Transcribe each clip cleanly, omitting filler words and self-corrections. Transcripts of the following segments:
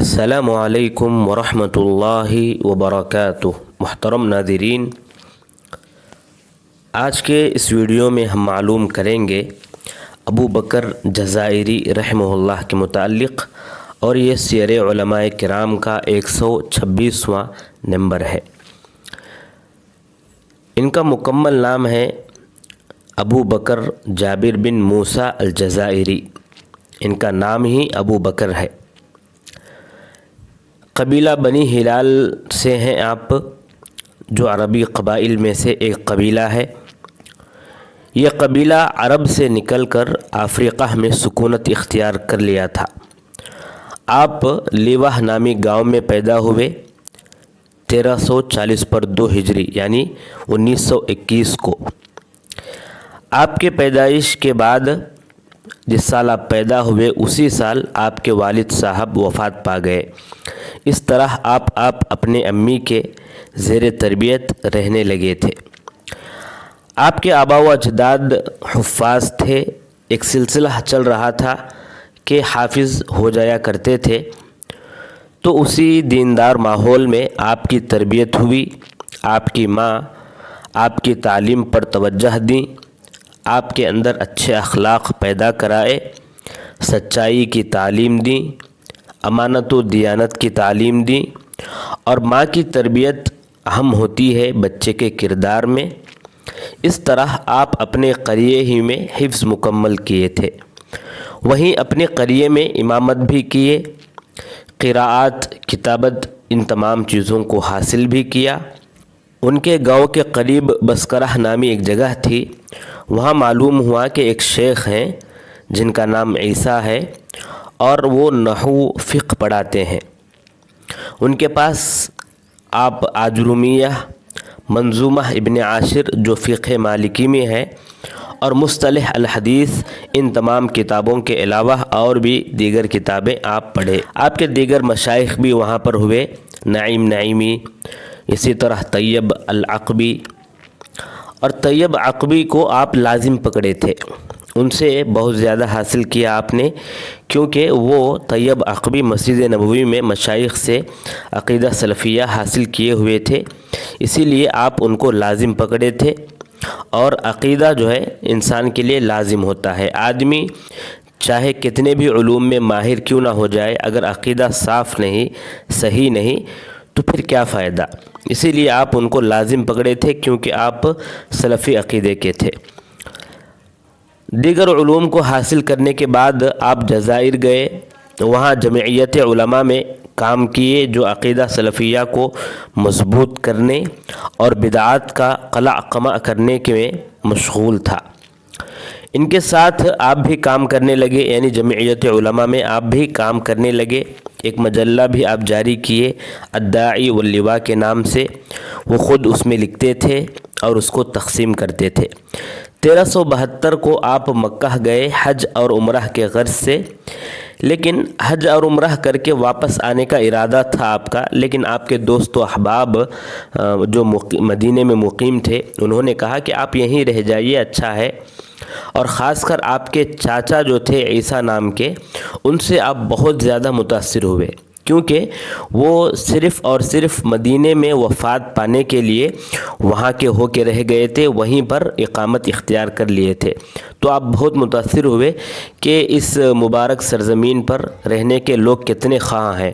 السلام علیکم ورحمۃ اللہ وبرکاتہ۔ محترم ناظرین، آج کے اس ویڈیو میں ہم معلوم کریں گے ابو بکر جزائری رحمہ اللہ کے متعلق، اور یہ سیر علماء کرام کا 126واں نمبر ہے۔ ان کا مکمل نام ہے ابو بکر جابر بن موسیٰ الجزائری۔ ان کا نام ہی ابو بکر ہے۔ قبیلہ بنی ہلال سے ہیں آپ، جو عربی قبائل میں سے ایک قبیلہ ہے۔ یہ قبیلہ عرب سے نکل کر افریقہ میں سکونت اختیار کر لیا تھا۔ آپ لیواہ نامی گاؤں میں پیدا ہوئے 1340 پر 2 ہجری یعنی 1921 کو۔ آپ کے پیدائش کے بعد جس سال آپ پیدا ہوئے اسی سال آپ کے والد صاحب وفات پا گئے۔ اس طرح آپ اپنے امی کے زیر تربیت رہنے لگے تھے۔ آپ کے آبا و اجداد حفاظ تھے۔ ایک سلسلہ چل رہا تھا کہ حافظ ہو جایا کرتے تھے، تو اسی دیندار ماحول میں آپ کی تربیت ہوئی۔ آپ کی ماں آپ کی تعلیم پر توجہ دیں، آپ کے اندر اچھے اخلاق پیدا کرائے، سچائی کی تعلیم دیں، امانت و دیانت کی تعلیم دیں، اور ماں کی تربیت اہم ہوتی ہے بچے کے کردار میں۔ اس طرح آپ اپنے قریے ہی میں حفظ مکمل کیے تھے، وہیں اپنے قریے میں امامت بھی کیے، قراءات، کتابت، ان تمام چیزوں کو حاصل بھی کیا۔ ان کے گاؤں کے قریب بسکرہ نامی ایک جگہ تھی، وہاں معلوم ہوا کہ ایک شیخ ہیں جن کا نام عیسیٰ ہے، اور وہ نحو فقہ پڑھاتے ہیں۔ ان کے پاس آپ آجرومیہ، منظومہ ابن عاشر جو فقہ مالکی میں ہے، اور مصطلح الحدیث، ان تمام کتابوں کے علاوہ اور بھی دیگر کتابیں آپ پڑھے۔ آپ کے دیگر مشائخ بھی وہاں پر ہوئے، نعیم نعیمی، اسی طرح طیب العقبی، اور طیب عقبی کو آپ لازم پکڑے تھے۔ ان سے بہت زیادہ حاصل کیا آپ نے، کیونکہ وہ طیب عقبی مسجد نبوی میں مشائخ سے عقیدہ سلفیہ حاصل کیے ہوئے تھے، اسی لیے آپ ان کو لازم پکڑے تھے۔ اور عقیدہ جو ہے انسان کے لیے لازم ہوتا ہے۔ آدمی چاہے کتنے بھی علوم میں ماہر کیوں نہ ہو جائے، اگر عقیدہ صاف نہیں، صحیح نہیں، تو پھر کیا فائدہ۔ اسی لیے آپ ان کو لازم پکڑے تھے، کیونکہ آپ سلفی عقیدے کے تھے۔ دیگر علوم کو حاصل کرنے کے بعد آپ جزائر گئے، وہاں جمعیت علماء میں کام کیے، جو عقیدہ سلفیہ کو مضبوط کرنے اور بدعات کا قلع قمع کرنے کے مشغول تھا۔ ان کے ساتھ آپ بھی کام کرنے لگے، یعنی جمعیت علماء میں آپ بھی کام کرنے لگے۔ ایک مجلہ بھی آپ جاری کیے الداعی واللواء کے نام سے، وہ خود اس میں لکھتے تھے اور اس کو تقسیم کرتے تھے۔ 1372 کو آپ مکہ گئے حج اور عمرہ کے غرض سے، لیکن حج اور عمرہ کر کے واپس آنے کا ارادہ تھا آپ کا، لیکن آپ کے دوست و احباب جو مدینے میں مقیم تھے، انہوں نے کہا کہ آپ یہیں رہ جائیے، اچھا ہے۔ اور خاص کر آپ کے چاچا جو تھے عیسیٰ نام کے، ان سے آپ بہت زیادہ متاثر ہوئے، کیونکہ وہ صرف اور صرف مدینے میں وفات پانے کے لیے وہاں کے ہو کے رہ گئے تھے، وہیں پر اقامت اختیار کر لیے تھے۔ تو آپ بہت متاثر ہوئے کہ اس مبارک سرزمین پر رہنے کے لوگ کتنے خواہاں ہیں،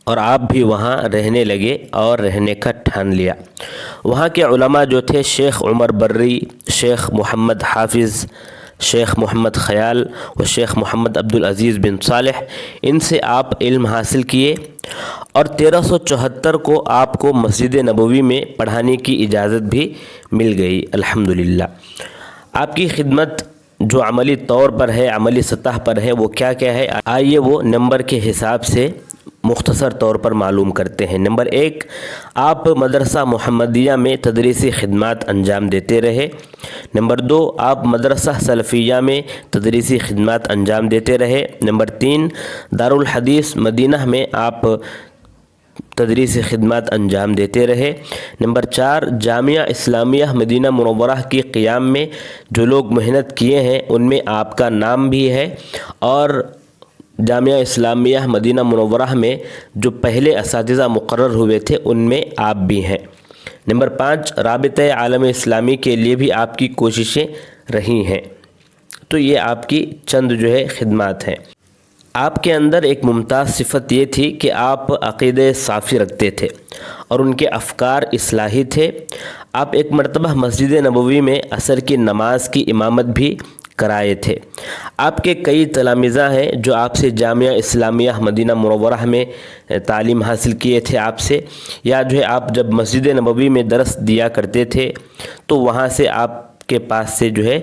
اور آپ بھی وہاں رہنے لگے اور رہنے کا ٹھان لیا۔ وہاں کے علماء جو تھے شیخ عمر بری، شیخ محمد حافظ، شیخ محمد خیال و شیخ محمد عبدالعزیز بن صالح، ان سے آپ علم حاصل کیے، اور 1374 کو آپ کو مسجد نبوی میں پڑھانے کی اجازت بھی مل گئی الحمدللہ۔ آپ کی خدمت جو عملی طور پر ہے، عملی سطح پر ہے، وہ کیا کیا ہے، آئیے وہ نمبر کے حساب سے مختصر طور پر معلوم کرتے ہیں۔ نمبر 1، آپ مدرسہ محمدیہ میں تدریسی خدمات انجام دیتے رہے۔ نمبر 2، آپ مدرسہ سلفیہ میں تدریسی خدمات انجام دیتے رہے۔ نمبر 3، دارالحدیث مدینہ میں آپ تدریسی خدمات انجام دیتے رہے۔ نمبر 4، جامعہ اسلامیہ مدینہ منورہ کی قیام میں جو لوگ محنت کیے ہیں، ان میں آپ کا نام بھی ہے، اور جامعہ اسلامیہ مدینہ منورہ میں جو پہلے اساتذہ مقرر ہوئے تھے ان میں آپ بھی ہیں۔ نمبر 5، رابطہ عالم اسلامی کے لیے بھی آپ کی کوششیں رہی ہیں۔ تو یہ آپ کی چند جو ہے خدمات ہیں۔ آپ کے اندر ایک ممتاز صفت یہ تھی کہ آپ عقیدہ صافی رکھتے تھے اور ان کے افکار اصلاحی تھے۔ آپ ایک مرتبہ مسجد نبوی میں عصر کی نماز کی امامت بھی کرائے تھے۔ آپ کے کئی تلامذہ ہیں جو آپ سے جامعہ اسلامیہ مدینہ منورہ میں تعلیم حاصل کیے تھے آپ سے، یا جو ہے آپ جب مسجد نبوی میں درس دیا کرتے تھے تو وہاں سے آپ کے پاس سے جو ہے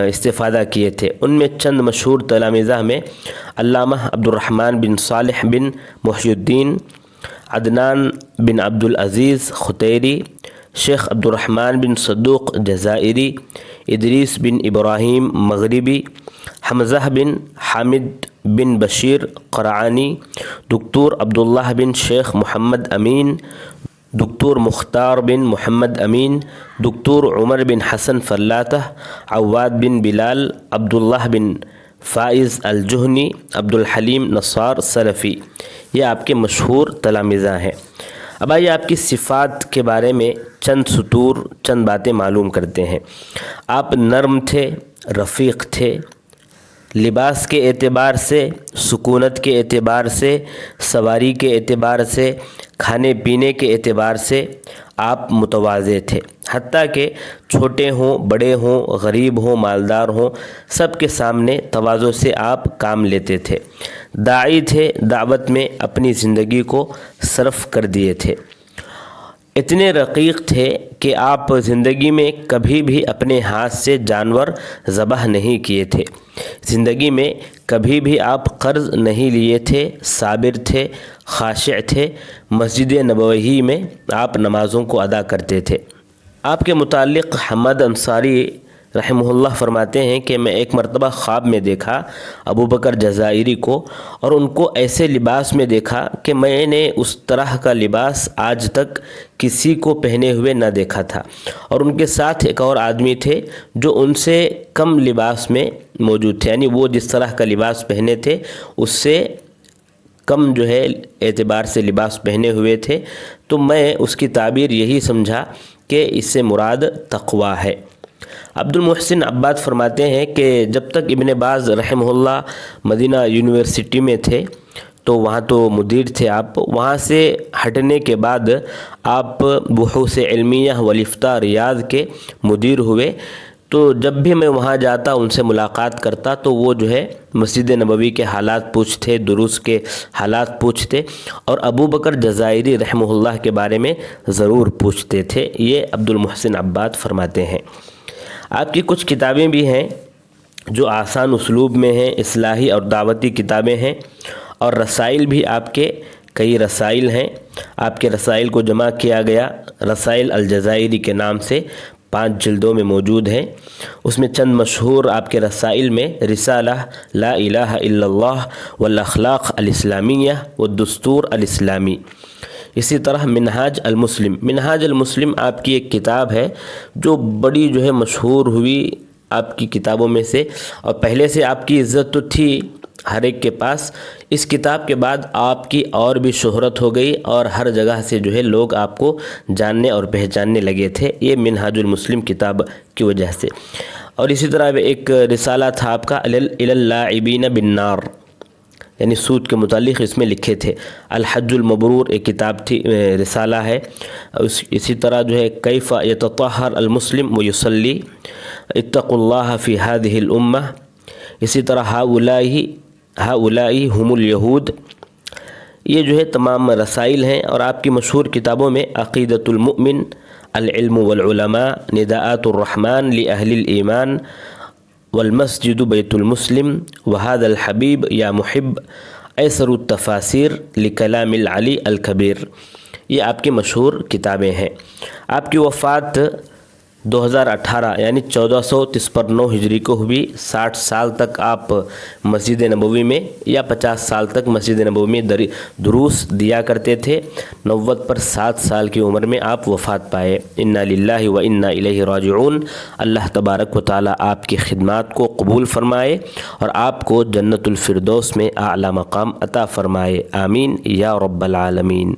استفادہ کیے تھے۔ ان میں چند مشہور تلامذہ میں علامہ عبد الرحمن بن صالح بن محی الدین، عدنان بن عبد العزیز ختیری، شیخ عبد الرحمن بن صدوق جزائری، ادریس بن ابراہیم مغربی، حمزہ بن حامد بن بشیر قرعانی، دکتور عبداللہ بن شیخ محمد امین، دکتور مختار بن محمد امین، دکتور عمر بن حسن فلاتہ، عواد بن بلال، عبداللہ بن فائز الجہنی، عبد الحلیم نصار سلفی۔ یہ آپ کے مشہور تلامذہ ہیں۔ اب آئیے آپ کی صفات کے بارے میں چند سطور، چند باتیں معلوم کرتے ہیں۔ آپ نرم تھے، رفیق تھے، لباس کے اعتبار سے، سکونت کے اعتبار سے، سواری کے اعتبار سے، کھانے پینے کے اعتبار سے آپ متواضع تھے۔ حتیٰ کہ چھوٹے ہوں، بڑے ہوں، غریب ہوں، مالدار ہوں، سب کے سامنے تواضع سے آپ کام لیتے تھے۔ داعی تھے، دعوت میں اپنی زندگی کو صرف کر دیے تھے۔ اتنے رقیق تھے کہ آپ زندگی میں کبھی بھی اپنے ہاتھ سے جانور ذبح نہیں کیے تھے۔ زندگی میں کبھی بھی آپ قرض نہیں لیے تھے، صابر تھے، خاشع تھے۔ مسجد نبوی میں آپ نمازوں کو ادا کرتے تھے۔ آپ کے متعلق حماد انصاری رحمہ اللہ فرماتے ہیں کہ میں ایک مرتبہ خواب میں دیکھا ابو بکر جزائری کو، اور ان کو ایسے لباس میں دیکھا کہ میں نے اس طرح کا لباس آج تک کسی کو پہنے ہوئے نہ دیکھا تھا، اور ان کے ساتھ ایک اور آدمی تھے جو ان سے کم لباس میں موجود تھے، یعنی وہ جس طرح کا لباس پہنے تھے اس سے کم جو ہے اعتبار سے لباس پہنے ہوئے تھے۔ تو میں اس کی تعبیر یہی سمجھا کہ اس سے مراد تقوی ہے۔ عبد المحسن عباد فرماتے ہیں کہ جب تک ابن باز رحمہ اللہ مدینہ یونیورسٹی میں تھے تو وہاں تو مدیر تھے آپ، وہاں سے ہٹنے کے بعد آپ بحوث علمیہ والافتاء ریاض کے مدیر ہوئے۔ تو جب بھی میں وہاں جاتا، ان سے ملاقات کرتا، تو وہ جو ہے مسجد نبوی کے حالات پوچھتے، دروس کے حالات پوچھتے، اور ابو بکر جزائری رحمہ اللہ کے بارے میں ضرور پوچھتے تھے۔ یہ عبد المحسن عباد فرماتے ہیں۔ آپ کی کچھ کتابیں بھی ہیں جو آسان اسلوب میں ہیں، اصلاحی اور دعوتی کتابیں ہیں، اور رسائل بھی آپ کے کئی رسائل ہیں۔ آپ کے رسائل کو جمع کیا گیا رسائل الجزائری کے نام سے 5 جلدوں میں موجود ہیں۔ اس میں چند مشہور آپ کے رسائل میں رسالہ لا الہ الا اللہ والاخلاق الاسلامیہ والدستور الاسلامی، اسی طرح منہاج المسلم۔ منہاج المسلم آپ کی ایک کتاب ہے جو بڑی جو ہے مشہور ہوئی آپ کی کتابوں میں سے، اور پہلے سے آپ کی عزت تو تھی ہر ایک کے پاس۔ اس کتاب کے بعد آپ کی اور بھی شہرت ہو گئی، اور ہر جگہ سے جو ہے لوگ آپ کو جاننے اور پہچاننے لگے تھے، یہ منہاج المسلم کتاب کی وجہ سے۔ اور اسی طرح ایک رسالہ تھا آپ کا الی اللاعبین بالنار، یعنی سود کے متعلق اس میں لکھے تھے۔ الحج المبرور ایک کتاب تھی، رسالہ ہے۔ اسی طرح جو ہے کیف یتطہر المسلم ویصلی، اتقوا اللہ فی ہذہ الامہ، اسی طرح ہؤلاء ہم الیہود۔ یہ جو ہے تمام رسائل ہیں۔ اور آپ کی مشہور کتابوں میں عقیدۃ المؤمن، العلم والعلماء، نداءات الرحمن لأہل الایمان، والمسجد بیت المسلم، وهذا الحبیب یا محب، ایسر التفاسیر لکلام العلی الکبیر، یہ آپ کی مشہور کتابیں ہیں۔ آپ کی وفات 2018 یعنی 1453 ہجری کو ہوئی۔ 60 سال تک آپ مسجد نبوی میں یا 50 سال تک مسجد نبوی میں دروس دیا کرتے تھے۔ 90 پر 7 سال کی عمر میں آپ وفات پائے۔ انا للہ و انا الیہ راجعون۔ اللہ تبارک و تعالی آپ کی خدمات کو قبول فرمائے اور آپ کو جنت الفردوس میں اعلیٰ مقام عطا فرمائے، آمین یا رب العالمین۔